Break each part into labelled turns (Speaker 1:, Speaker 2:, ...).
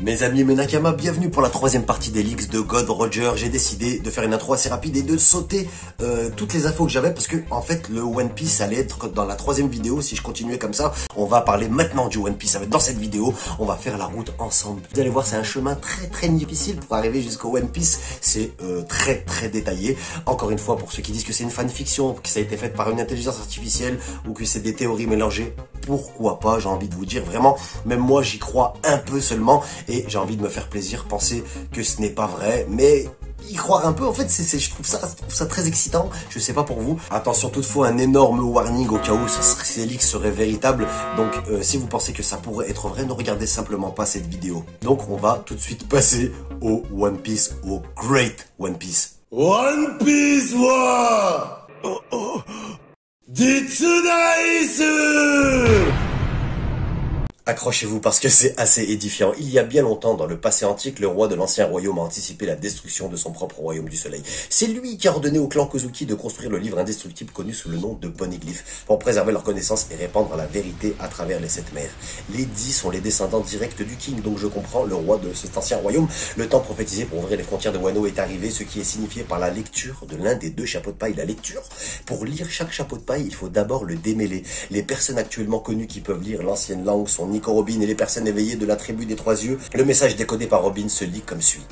Speaker 1: Mes amis, mes Nakama, bienvenue pour la troisième partie des leaks de God Roger. J'ai décidé de faire une intro assez rapide et de sauter toutes les infos que j'avais parce que en fait le One Piece allait être dans la troisième vidéo. Si je continuais comme ça, on va parler maintenant du One Piece. Ça va être dans cette vidéo, on va faire la route ensemble. Vous allez voir, c'est un chemin très difficile pour arriver jusqu'au One Piece. C'est très détaillé. Encore une fois, pour ceux qui disent que c'est une fanfiction, que ça a été fait par une intelligence artificielle ou que c'est des théories mélangées, pourquoi pas, j'ai envie de vous dire vraiment, même moi j'y crois un peu seulement et j'ai envie de me faire plaisir, penser que ce n'est pas vrai, mais y croire un peu, en fait, je trouve ça très excitant, je sais pas pour vous. Attention toutefois, un énorme warning au cas où ces leaks seraient véritables, donc si vous pensez que ça pourrait être vrai, ne regardez simplement pas cette vidéo. Donc on va tout de suite passer au One Piece, au Great One Piece.
Speaker 2: One Piece wa Ditsunaisu.
Speaker 1: Accrochez-vous parce que c'est assez édifiant. Il y a bien longtemps, dans le passé antique, le roi de l'ancien royaume a anticipé la destruction de son propre royaume du soleil. C'est lui qui a ordonné au clan Kozuki de construire le livre indestructible connu sous le nom de Poneglyph, pour préserver leur connaissance et répandre la vérité à travers les 7 mers. Les 10 sont les descendants directs du King, donc je comprends, le roi de cet ancien royaume. Le temps prophétisé pour ouvrir les frontières de Wano est arrivé, ce qui est signifié par la lecture de l'un des 2 chapeaux de paille. La lecture, pour lire chaque chapeau de paille, il faut d'abord le démêler. Les personnes actuellement connues qui peuvent lire l'ancienne langue sont Nico Robin et les personnes éveillées de la tribu des 3 yeux. Le message décodé par Robin se lit comme suit.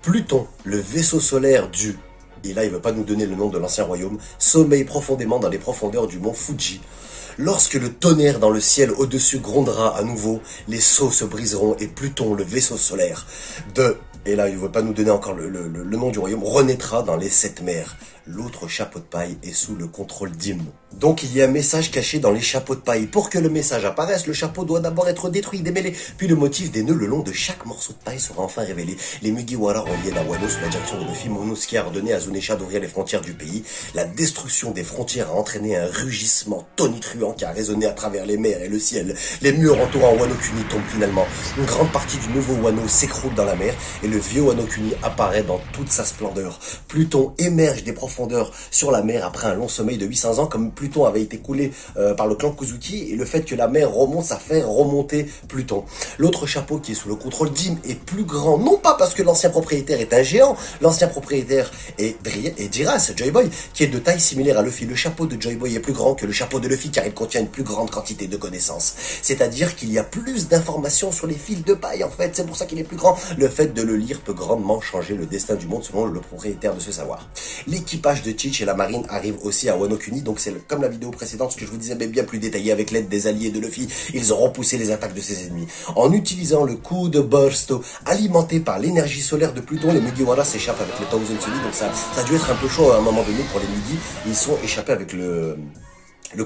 Speaker 1: Pluton, le vaisseau solaire du... Et là, il ne veut pas nous donner le nom de l'ancien royaume, sommeille profondément dans les profondeurs du mont Fuji. Lorsque le tonnerre dans le ciel au-dessus grondera à nouveau, les sceaux se briseront et Pluton, le vaisseau solaire de... Et là, il ne veut pas nous donner encore le nom du royaume, renaîtra dans les 7 mers. L'autre chapeau de paille est sous le contrôle d'Im. Donc il y a un message caché dans les chapeaux de paille. Pour que le message apparaisse, le chapeau doit d'abord être détruit, démêlé, puis le motif des nœuds le long de chaque morceau de paille sera enfin révélé. Les Mugiwara reviennent à Wano sous la direction de Luffy. Momonosuke a ordonné à Zunisha d'ouvrir les frontières du pays. La destruction des frontières a entraîné un rugissement tonitruant qui a résonné à travers les mers et le ciel. Les murs entourant Wano Kuni tombent finalement. Une grande partie du nouveau Wano s'écroule dans la mer et le vieux Wano Kuni apparaît dans toute sa splendeur. Pluton émerge des profondeurs sur la mer après un long sommeil de 800 ans, comme Pluton avait été coulé par le clan Kozuki, et le fait que la mer remonte, ça fait remonter Pluton. L'autre chapeau qui est sous le contrôle d'Im est plus grand, non pas parce que l'ancien propriétaire est un géant, l'ancien propriétaire est Jiras, Joy Boy, qui est de taille similaire à Luffy. Le chapeau de Joy Boy est plus grand que le chapeau de Luffy car il contient une plus grande quantité de connaissances. C'est-à-dire qu'il y a plus d'informations sur les fils de paille en fait, c'est pour ça qu'il est plus grand. Le fait de le lire peut grandement changer le destin du monde selon le propriétaire de ce savoir. L'équipage de Teach et la marine arrivent aussi à Wano Kuni, donc c'est comme la vidéo précédente, ce que je vous disais, mais bien plus détaillé avec l'aide des alliés de Luffy. Ils auront poussé les attaques de ses ennemis. En utilisant le coup de burst alimenté par l'énergie solaire de Pluton, les Mugiwara s'échappent avec le Thousand Sunny, donc ça a dû être un peu chaud à un moment donné pour les Mugi. Ils sont échappés avec le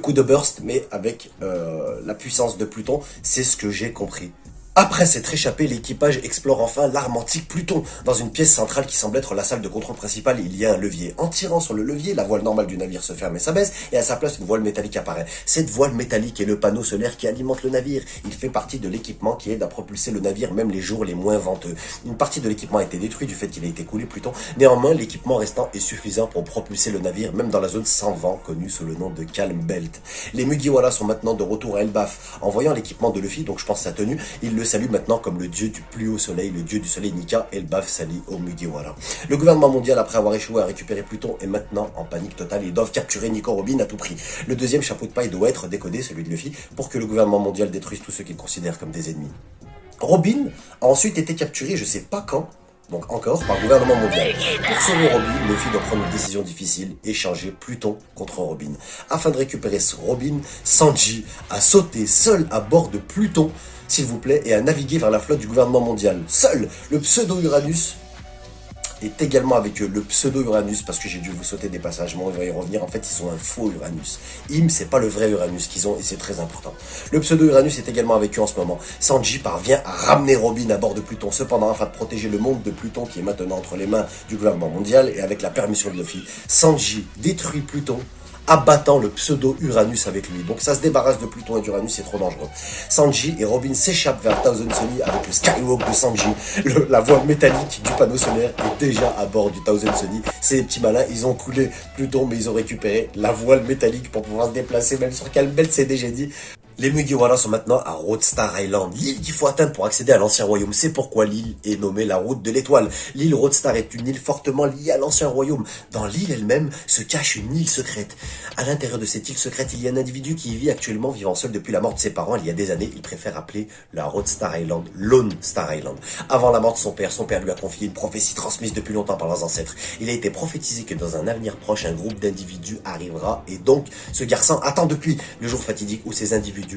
Speaker 1: coup de burst, mais avec la puissance de Pluton, c'est ce que j'ai compris. Après s'être échappé, l'équipage explore enfin l'arme antique Pluton. Dans une pièce centrale qui semble être la salle de contrôle principale, il y a un levier. En tirant sur le levier, la voile normale du navire se ferme et s'abaisse, et à sa place, une voile métallique apparaît. Cette voile métallique est le panneau solaire qui alimente le navire. Il fait partie de l'équipement qui aide à propulser le navire même les jours les moins venteux. Une partie de l'équipement a été détruite du fait qu'il a été coulé Pluton. Néanmoins, l'équipement restant est suffisant pour propulser le navire, même dans la zone sans vent, connue sous le nom de Calm Belt. Les Mugiwara sont maintenant de retour à Elbaf. En voyant l'équipement de Luffy, donc je pense sa tenue, il le salue maintenant comme le dieu du plus haut soleil, le dieu du soleil Nika. Elbaf s'allie aux Mugiwara. Le gouvernement mondial, après avoir échoué à récupérer Pluton, est maintenant en panique totale. Ils doivent capturer Nico Robin à tout prix. Le deuxième chapeau de paille doit être décodé, celui de Luffy, pour que le gouvernement mondial détruise tous ceux qu'il considère comme des ennemis. Robin a ensuite été capturé, je sais pas quand, donc encore, par le gouvernement mondial. Pour sauver Robin, Luffy doit prendre une décision difficile, échanger Pluton contre Robin. Afin de récupérer ce Robin, Sanji a sauté seul à bord de Pluton, s'il vous plaît, et a navigué vers la flotte du gouvernement mondial. Seul, le pseudo-Uranus est également avec eux, le pseudo-Uranus, parce que j'ai dû vous sauter des passages, mais on va y revenir. En fait, ils ont un faux Uranus. C'est pas le vrai Uranus qu'ils ont, et c'est très important. Le pseudo-Uranus est également avec eux en ce moment. Sanji parvient à ramener Robin à bord de Pluton. Cependant, afin de protéger le monde de Pluton, qui est maintenant entre les mains du gouvernement mondial, et avec la permission de Luffy, Sanji détruit Pluton, abattant le pseudo-Uranus avec lui. Donc ça se débarrasse de Pluton et d'Uranus, c'est trop dangereux. Sanji et Robin s'échappent vers Thousand Sunny avec le Skywalk de Sanji. La voile métallique du panneau solaire est déjà à bord du Thousand Sunny. C'est des petits malins, ils ont coulé Pluton, mais ils ont récupéré la voile métallique pour pouvoir se déplacer, même sur Calm Belt, c'est déjà dit. Les Mugiwara sont maintenant à Roadstar Island, l'île qu'il faut atteindre pour accéder à l'ancien royaume. C'est pourquoi l'île est nommée la route de l'étoile. L'île Roadstar est une île fortement liée à l'ancien royaume. Dans l'île elle-même se cache une île secrète. À l'intérieur de cette île secrète, il y a un individu qui y vit actuellement, vivant seul depuis la mort de ses parents il y a des années. Il préfère appeler la Roadstar Island Lone Star Island. Avant la mort de son père lui a confié une prophétie transmise depuis longtemps par leurs ancêtres. Il a été prophétisé que dans un avenir proche, un groupe d'individus arrivera et donc ce garçon attend depuis le jour fatidique où ces individus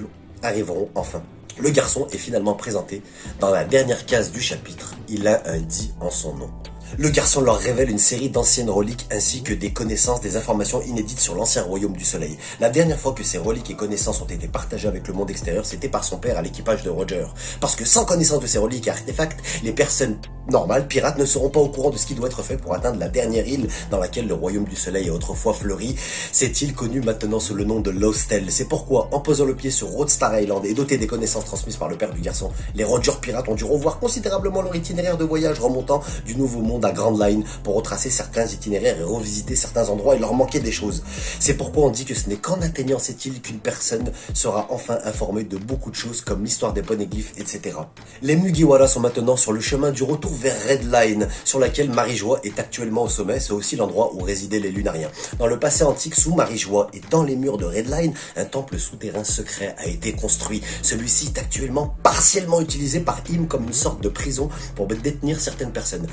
Speaker 1: arriveront enfin. Le garçon est finalement présenté dans la dernière case du chapitre. Il a un dit en son nom. Le garçon leur révèle une série d'anciennes reliques ainsi que des connaissances, des informations inédites sur l'ancien royaume du soleil. La dernière fois que ces reliques et connaissances ont été partagées avec le monde extérieur, c'était par son père à l'équipage de Roger. Parce que sans connaissance de ces reliques et artefacts, les personnes normales, pirates, ne seront pas au courant de ce qui doit être fait pour atteindre la dernière île dans laquelle le royaume du soleil a autrefois fleuri. Cette île connue maintenant sous le nom de Lostel. C'est pourquoi, en posant le pied sur Roadstar Island et doté des connaissances transmises par le père du garçon, les Roger pirates ont dû revoir considérablement leur itinéraire de voyage remontant du nouveau monde à Grand Line pour retracer certains itinéraires et revisiter certains endroits. Il leur manquait des choses. C'est pourquoi on dit que ce n'est qu'en atteignant cette île qu'une personne sera enfin informée de beaucoup de choses comme l'histoire des poneglyphes, etc. Les Mugiwara sont maintenant sur le chemin du retour vers Red Line, sur laquelle Marie-Joie est actuellement au sommet. C'est aussi l'endroit où résidaient les Lunariens. Dans le passé antique, sous Marie-Joie et dans les murs de Red Line, un temple souterrain secret a été construit. Celui-ci est actuellement partiellement utilisé par Im comme une sorte de prison pour détenir certaines personnes.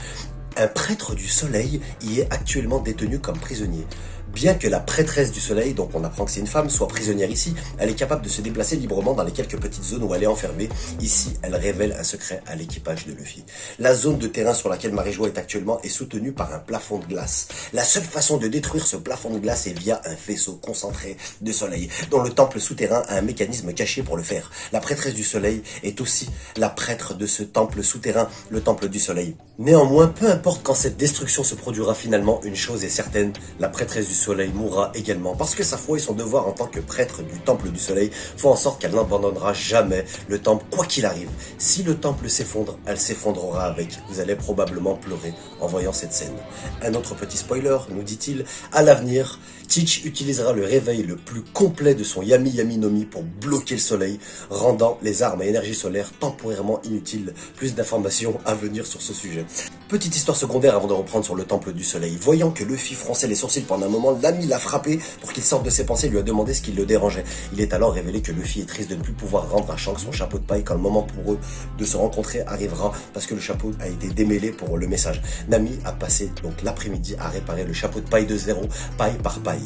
Speaker 1: Un prêtre du soleil y est actuellement détenu comme prisonnier. Bien que la prêtresse du soleil, donc on apprend que c'est une femme, soit prisonnière ici, elle est capable de se déplacer librement dans les quelques petites zones où elle est enfermée. Ici, elle révèle un secret à l'équipage de Luffy. La zone de terrain sur laquelle Marie-Joie est actuellement est soutenue par un plafond de glace. La seule façon de détruire ce plafond de glace est via un faisceau concentré de soleil, dont le temple souterrain a un mécanisme caché pour le faire. La prêtresse du soleil est aussi la prêtre de ce temple souterrain, le temple du soleil. Néanmoins, peu importe quand cette destruction se produira finalement, une chose est certaine, la prêtresse du soleil mourra également, parce que sa foi et son devoir en tant que prêtre du temple du soleil font en sorte qu'elle n'abandonnera jamais le temple, quoi qu'il arrive. Si le temple s'effondre, elle s'effondrera avec. Vous allez probablement pleurer en voyant cette scène. Un autre petit spoiler, nous dit-il, à l'avenir, Teach utilisera le réveil le plus complet de son Yami Yami no Mi pour bloquer le soleil, rendant les armes à énergie solaire temporairement inutiles. Plus d'informations à venir sur ce sujet. Petite histoire secondaire avant de reprendre sur le temple du soleil. Voyant que Luffy fronçait les sourcils pendant un moment, l'ami l'a frappé pour qu'il sorte de ses pensées et lui a demandé ce qui le dérangeait. Il est alors révélé que Luffy est triste de ne plus pouvoir rendre à Shanks son chapeau de paille quand le moment pour eux de se rencontrer arrivera, parce que le chapeau a été démêlé pour le message. Nami a passé donc l'après-midi à réparer le chapeau de paille de Zero, paille par paille.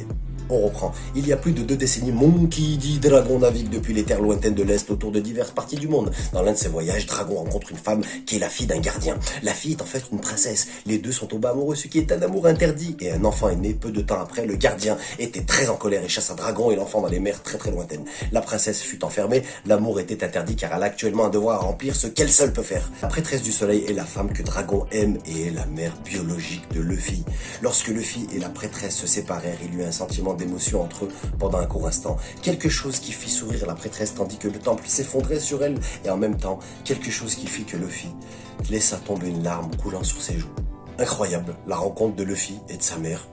Speaker 1: On reprend. Il y a plus de 2 décennies, Monkey D. Dragon navigue depuis les terres lointaines de l'Est autour de diverses parties du monde. Dans l'un de ses voyages, Dragon rencontre une femme qui est la fille d'un gardien. La fille est en fait une princesse. Les deux sont tombés amoureux, ce qui est un amour interdit. Et un enfant est né peu de temps après. Le gardien était très en colère et chassa Dragon et l'enfant dans les mers très lointaines. La princesse fut enfermée. L'amour était interdit car elle a actuellement un devoir à remplir, ce qu'elle seule peut faire. La prêtresse du soleil est la femme que Dragon aime et est la mère biologique de Luffy. Lorsque Luffy et la prêtresse se séparèrent, il y eut un sentiment d'émotion entre eux pendant un court instant. Quelque chose qui fit sourire la prêtresse tandis que le temple s'effondrait sur elle et en même temps, quelque chose qui fit que Luffy laissa tomber une larme coulant sur ses joues. Incroyable, la rencontre de Luffy et de sa mère.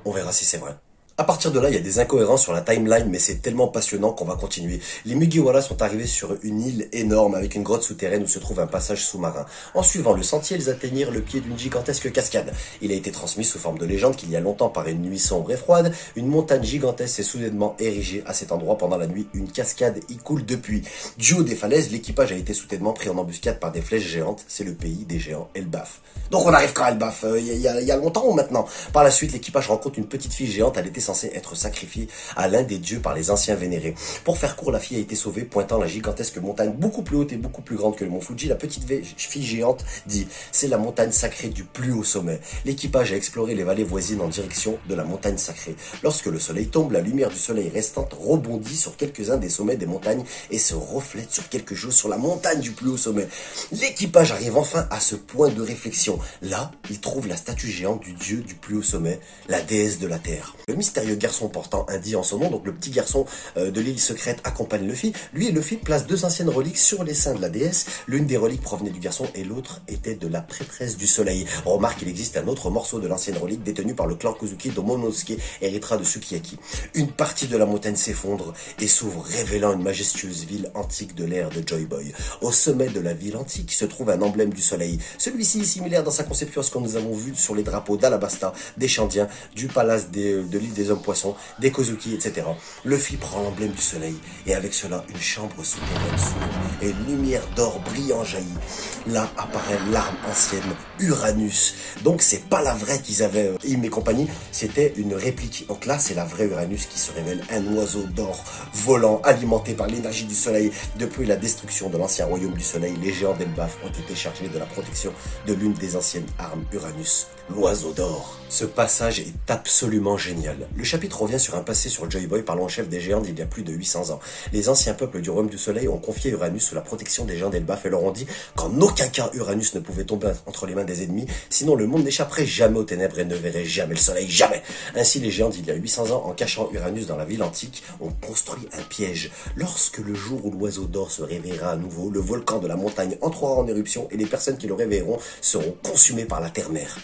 Speaker 1: On verra si c'est vrai. À partir de là, il y a des incohérences sur la timeline, mais c'est tellement passionnant qu'on va continuer. Les Mugiwara sont arrivés sur une île énorme avec une grotte souterraine où se trouve un passage sous-marin. En suivant le sentier, ils atteignirent le pied d'une gigantesque cascade. Il a été transmis sous forme de légende qu'il y a longtemps, par une nuit sombre et froide, une montagne gigantesque s'est soudainement érigée à cet endroit pendant la nuit. Une cascade y coule depuis. Du haut des falaises, l'équipage a été soudainement pris en embuscade par des flèches géantes. C'est le pays des géants Elbaf. Donc on arrive quand Elbaf, il y a longtemps ou maintenant. Par la suite, l'équipage rencontre une petite fille géante. Elle était censée être sacrifiée à l'un des dieux par les anciens vénérés. Pour faire court, la fille a été sauvée, pointant la gigantesque montagne beaucoup plus haute et beaucoup plus grande que le mont Fuji. La petite fille géante dit « C'est la montagne sacrée du plus haut sommet ». L'équipage a exploré les vallées voisines en direction de la montagne sacrée. Lorsque le soleil tombe, la lumière du soleil restante rebondit sur quelques-uns des sommets des montagnes et se reflète sur quelque chose sur la montagne du plus haut sommet. L'équipage arrive enfin à ce point de réflexion. Là, il trouve la statue géante du dieu du plus haut sommet, la déesse de la terre. Le mystère mystérieux garçon portant un dit en son nom, donc le petit garçon de l'île secrète accompagne Luffy. Lui et Luffy placent deux anciennes reliques sur les seins de la déesse. L'une des reliques provenait du garçon et l'autre était de la prêtresse du soleil. On remarque qu'il existe un autre morceau de l'ancienne relique détenu par le clan Kozuki de Momonosuke, héritera de Sukiyaki. Une partie de la montagne s'effondre et s'ouvre, révélant une majestueuse ville antique de l'ère de Joy Boy. Au sommet de la ville antique se trouve un emblème du soleil. Celui-ci est similaire dans sa conception à ce que nous avons vu sur les drapeaux d'Alabasta, des Chandiens, du palace de l'île des hommes-poissons, des Kozuki, etc. Luffy prend l'emblème du soleil et avec cela une chambre souterraine s'ouvre et une lumière d'or brillant jaillit. Là apparaît l'arme ancienne Uranus. Donc c'est pas la vraie qu'ils avaient, Im et compagnie, c'était une réplique. Donc là c'est la vraie Uranus qui se révèle, un oiseau d'or volant alimenté par l'énergie du soleil. Depuis la destruction de l'ancien royaume du soleil, les géants d'Elbaf ont été chargés de la protection de l'une des anciennes armes Uranus, l'oiseau d'or. Ce passage est absolument génial. Le chapitre revient sur un passé sur Joy Boy parlant au chef des géants d'il y a plus de 800 ans. Les anciens peuples du royaume du soleil ont confié Uranus sous la protection des géants d'Elbaf et leur ont dit qu'en aucun cas Uranus ne pouvait tomber entre les mains des ennemis, sinon le monde n'échapperait jamais aux ténèbres et ne verrait jamais le soleil, jamais. Ainsi les géants d'il y a 800 ans, en cachant Uranus dans la ville antique, ont construit un piège. Lorsque le jour où l'oiseau d'or se réveillera à nouveau, le volcan de la montagne entrera en éruption et les personnes qui le réveilleront seront consumées par la terre-mère.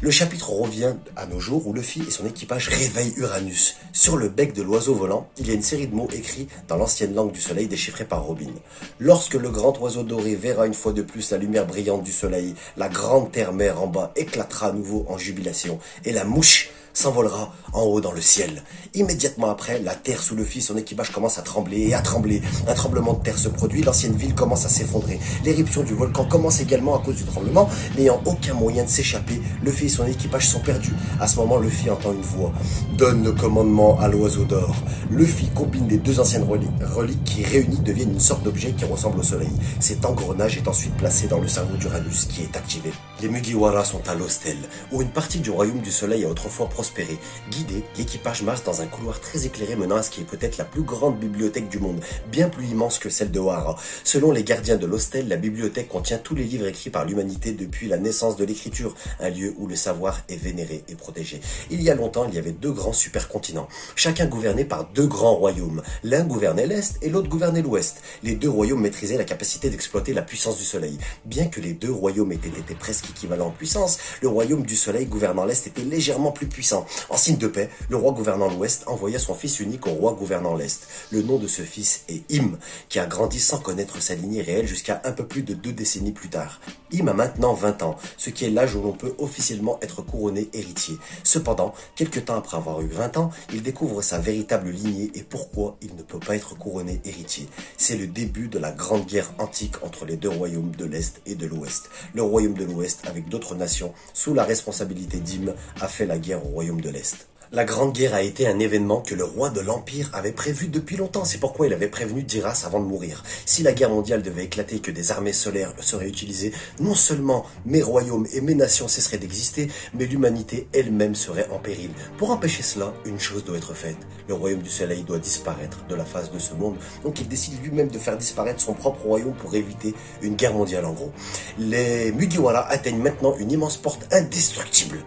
Speaker 1: Le chapitre revient à nos jours où Luffy et son équipage réveillent Uranus. Sur le bec de l'oiseau volant, il y a une série de mots écrits dans l'ancienne langue du soleil déchiffrés par Robin. Lorsque le grand oiseau doré verra une fois de plus la lumière brillante du soleil, la grande terre-mère en bas éclatera à nouveau en jubilation et la mouche s'envolera en haut dans le ciel. Immédiatement après, la terre sous Luffy, son équipage commence à trembler et à trembler. Un tremblement de terre se produit, l'ancienne ville commence à s'effondrer. L'éruption du volcan commence également à cause du tremblement, n'ayant aucun moyen de s'échapper. Luffy et son équipage sont perdus. À ce moment, Luffy entend une voix. Donne le commandement à l'oiseau d'or. Luffy combine les deux anciennes reliques qui réunies deviennent une sorte d'objet qui ressemble au soleil. Cet engrenage est ensuite placé dans le cerveau d'Uranus qui est activé. Les Mugiwara sont à l'hostel, où une partie du royaume du soleil a autrefois prospéré. Guidé, l'équipage marche dans un couloir très éclairé menant à ce qui est peut-être la plus grande bibliothèque du monde, bien plus immense que celle de Wara. Selon les gardiens de l'hostel, la bibliothèque contient tous les livres écrits par l'humanité depuis la naissance de l'écriture, un lieu où le savoir est vénéré et protégé. Il y a longtemps, il y avait deux grands supercontinents, chacun gouverné par deux grands royaumes. L'un gouvernait l'Est et l'autre gouvernait l'Ouest. Les deux royaumes maîtrisaient la capacité d'exploiter la puissance du soleil. Bien que les deux royaumes aient été presque équivalents en puissance, le royaume du soleil gouvernant l'Est était légèrement plus puissant. En signe de paix, le roi gouvernant l'Ouest envoya son fils unique au roi gouvernant l'Est. Le nom de ce fils est Im, qui a grandi sans connaître sa lignée réelle jusqu'à un peu plus de 2 décennies plus tard. Im a maintenant 20 ans, ce qui est l'âge où l'on peut officiellement être couronné héritier. Cependant, quelques temps après avoir eu 20 ans, il découvre sa véritable lignée et pourquoi il ne peut pas être couronné héritier. C'est le début de la grande guerre antique entre les deux royaumes de l'Est et de l'Ouest. Le royaume de l'Ouest, avec d'autres nations, sous la responsabilité d'Im, a fait la guerre au royaume de l'Est. La Grande Guerre a été un événement que le roi de l'Empire avait prévu depuis longtemps. C'est pourquoi il avait prévenu Diras avant de mourir. Si la guerre mondiale devait éclater et que des armées solaires seraient utilisées, non seulement mes royaumes et mes nations cesseraient d'exister, mais l'humanité elle-même serait en péril. Pour empêcher cela, une chose doit être faite. Le royaume du soleil doit disparaître de la face de ce monde. Donc il décide lui-même de faire disparaître son propre royaume pour éviter une guerre mondiale en gros. Les Mugiwara atteignent maintenant une immense porte indestructible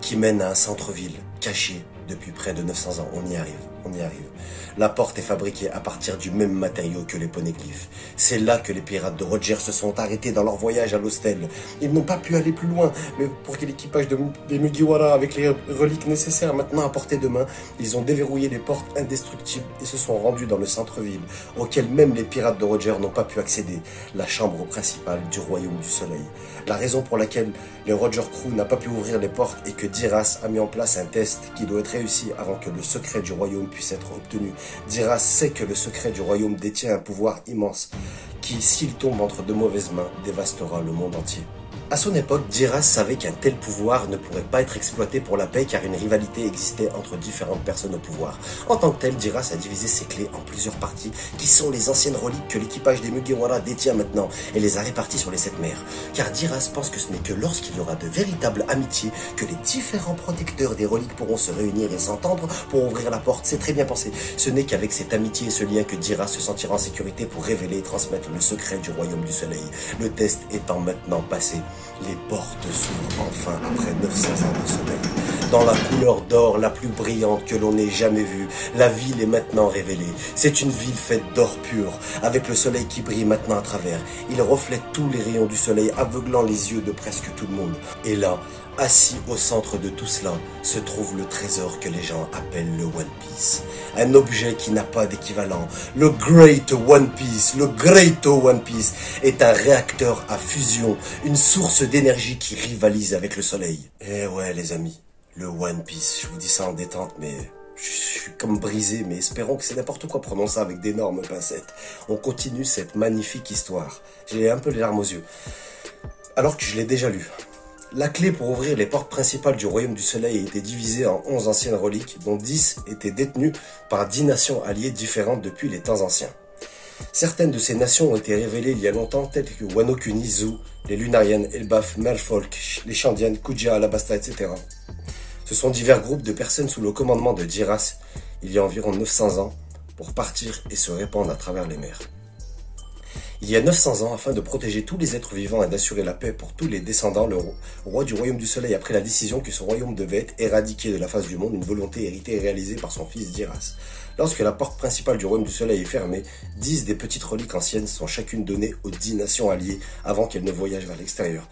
Speaker 1: qui mène à un centre-ville caché depuis près de 900 ans. On y arrive, on y arrive. La porte est fabriquée à partir du même matériau que les poneglyphes. C'est là que les pirates de Roger se sont arrêtés dans leur voyage à l'hostel. Ils n'ont pas pu aller plus loin, mais pour que l'équipage des Mugiwara, avec les reliques nécessaires maintenant à portée de main, ils ont déverrouillé les portes indestructibles et se sont rendus dans le centre-ville, auquel même les pirates de Roger n'ont pas pu accéder, la chambre principale du royaume du soleil. La raison pour laquelle le Roger Crew n'a pas pu ouvrir les portes est que Diras a mis en place un test qui doit être réussi avant que le secret du royaume puisse être obtenu. Diras sait que le secret du royaume détient un pouvoir immense qui, s'il tombe entre de mauvaises mains, dévastera le monde entier. À son époque, Diras savait qu'un tel pouvoir ne pourrait pas être exploité pour la paix car une rivalité existait entre différentes personnes au pouvoir. En tant que tel, Diras a divisé ses clés en plusieurs parties qui sont les anciennes reliques que l'équipage des Mugiwara détient maintenant et les a réparties sur les 7 mers. Car Diras pense que ce n'est que lorsqu'il y aura de véritables amitiés que les différents protecteurs des reliques pourront se réunir et s'entendre pour ouvrir la porte. C'est très bien pensé. Ce n'est qu'avec cette amitié et ce lien que Diras se sentira en sécurité pour révéler et transmettre le secret du royaume du soleil. Le test étant maintenant passé, les portes s'ouvrent enfin après 900 ans de sommeil. dans la couleur d'or la plus brillante que l'on ait jamais vue. La ville est maintenant révélée. C'est une ville faite d'or pur, avec le soleil qui brille maintenant à travers. Il reflète tous les rayons du soleil, aveuglant les yeux de presque tout le monde. Et là, assis au centre de tout cela, se trouve le trésor que les gens appellent le One Piece. Un objet qui n'a pas d'équivalent. Le Great One Piece, le Great One Piece est un réacteur à fusion, une source d'énergie qui rivalise avec le soleil. Eh ouais les amis, le One Piece, je vous dis ça en détente, mais je suis comme brisé, mais espérons que c'est n'importe quoi, prenons ça avec d'énormes pincettes. On continue cette magnifique histoire. J'ai un peu les larmes aux yeux, alors que je l'ai déjà lu. La clé pour ouvrir les portes principales du Royaume du Soleil a été divisée en 11 anciennes reliques, dont 10 étaient détenues par 10 nations alliées différentes depuis les temps anciens. Certaines de ces nations ont été révélées il y a longtemps, telles que Wano Kuni, Zou, les Lunariens, Elbaf, Merfolk, les Shandian, Kuja, Alabasta, etc. Ce sont divers groupes de personnes sous le commandement de Jiras, il y a environ 900 ans, pour partir et se répandre à travers les mers. Il y a 900 ans, afin de protéger tous les êtres vivants et d'assurer la paix pour tous les descendants, le roi du Royaume du Soleil a pris la décision que ce royaume devait être éradiqué de la face du monde, une volonté héritée et réalisée par son fils Jiras. Lorsque la porte principale du Royaume du Soleil est fermée, 10 des petites reliques anciennes sont chacune données aux 10 nations alliées avant qu'elles ne voyagent vers l'extérieur.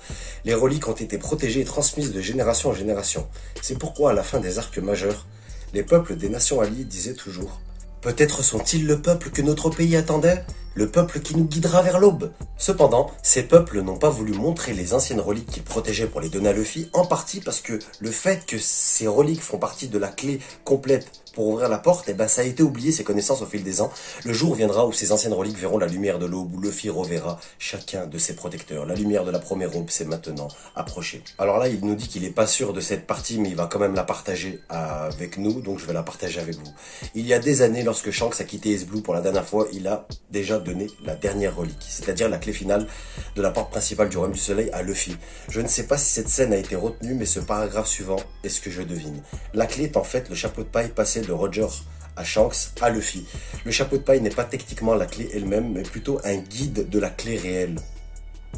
Speaker 1: Les reliques ont été protégées et transmises de génération en génération. C'est pourquoi à la fin des arcs majeurs, les peuples des nations alliées disaient toujours « Peut-être sont-ils le peuple que notre pays attendait ? Le peuple qui nous guidera vers l'aube ?» Cependant, ces peuples n'ont pas voulu montrer les anciennes reliques qu'ils protégeaient pour les donner à Luffy, en partie parce que le fait que ces reliques font partie de la clé complète pour ouvrir la porte, eh ben ça a été oublié, ces connaissances au fil des ans. Le jour viendra où ces anciennes reliques verront la lumière de l'aube, où Luffy reverra chacun de ses protecteurs. La lumière de la première aube s'est maintenant approchée. Alors là, il nous dit qu'il n'est pas sûr de cette partie, mais il va quand même la partager avec nous, donc je vais la partager avec vous. Il y a des années, lorsque Shanks a quitté Ace Blue pour la dernière fois, il a déjà donné la dernière relique, c'est-à-dire la clé finale de la porte principale du Royaume du Soleil à Luffy. Je ne sais pas si cette scène a été retenue, mais ce paragraphe suivant est ce que je devine. La clé est en fait le chapeau de paille passé de Roger à Shanks à Luffy. Le chapeau de paille n'est pas techniquement la clé elle-même, mais plutôt un guide de la clé réelle.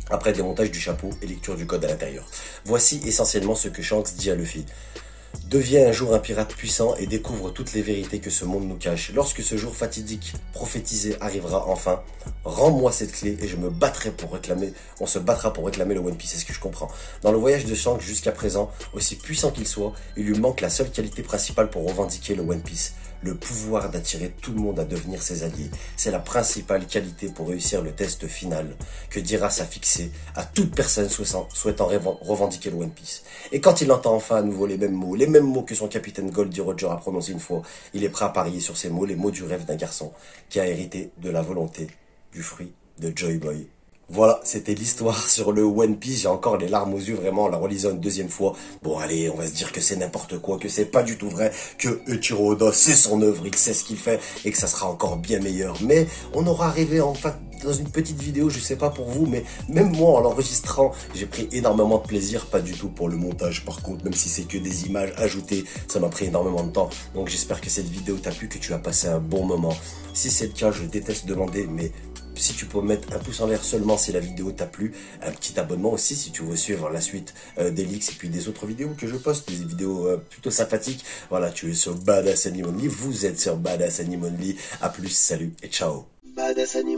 Speaker 1: Après démontage du chapeau et lecture du code à l'intérieur. Voici essentiellement ce que Shanks dit à Luffy. Deviens un jour un pirate puissant et découvre toutes les vérités que ce monde nous cache. Lorsque ce jour fatidique, prophétisé, arrivera enfin, rends-moi cette clé et je me battrai pour réclamer, on se battra pour réclamer le One Piece, c'est ce que je comprends. Dans le voyage de Shanks jusqu'à présent, aussi puissant qu'il soit, il lui manque la seule qualité principale pour revendiquer le One Piece. Le pouvoir d'attirer tout le monde à devenir ses alliés. C'est la principale qualité pour réussir le test final que Jiras a fixé à toute personne souhaitant revendiquer le One Piece. Et quand il entend enfin à nouveau les mêmes mots que son capitaine Goldie Roger a prononcé une fois, il est prêt à parier sur ces mots, les mots du rêve d'un garçon qui a hérité de la volonté du fruit de Joy Boy. Voilà, c'était l'histoire sur le One Piece. J'ai encore les larmes aux yeux, vraiment, en la relisant une deuxième fois. Bon, allez, on va se dire que c'est n'importe quoi, que c'est pas du tout vrai, que Eiichiro Oda, c'est son œuvre, il sait ce qu'il fait, et que ça sera encore bien meilleur. Mais on aura arrivé, enfin, dans une petite vidéo, je sais pas pour vous, mais même moi, en l'enregistrant, j'ai pris énormément de plaisir, pas du tout pour le montage, par contre, même si c'est que des images ajoutées, ça m'a pris énormément de temps. Donc j'espère que cette vidéo t'a plu, que tu as passé un bon moment. Si c'est le cas, je déteste demander, mais si tu peux mettre un pouce en l'air seulement si la vidéo t'a plu, un petit abonnement aussi si tu veux suivre la suite des leaks et puis des autres vidéos que je poste, des vidéos plutôt sympathiques. Voilà, tu es sur Badass Anime Only, vous êtes sur Badass Anime Only. A plus, salut et ciao. Badass Anime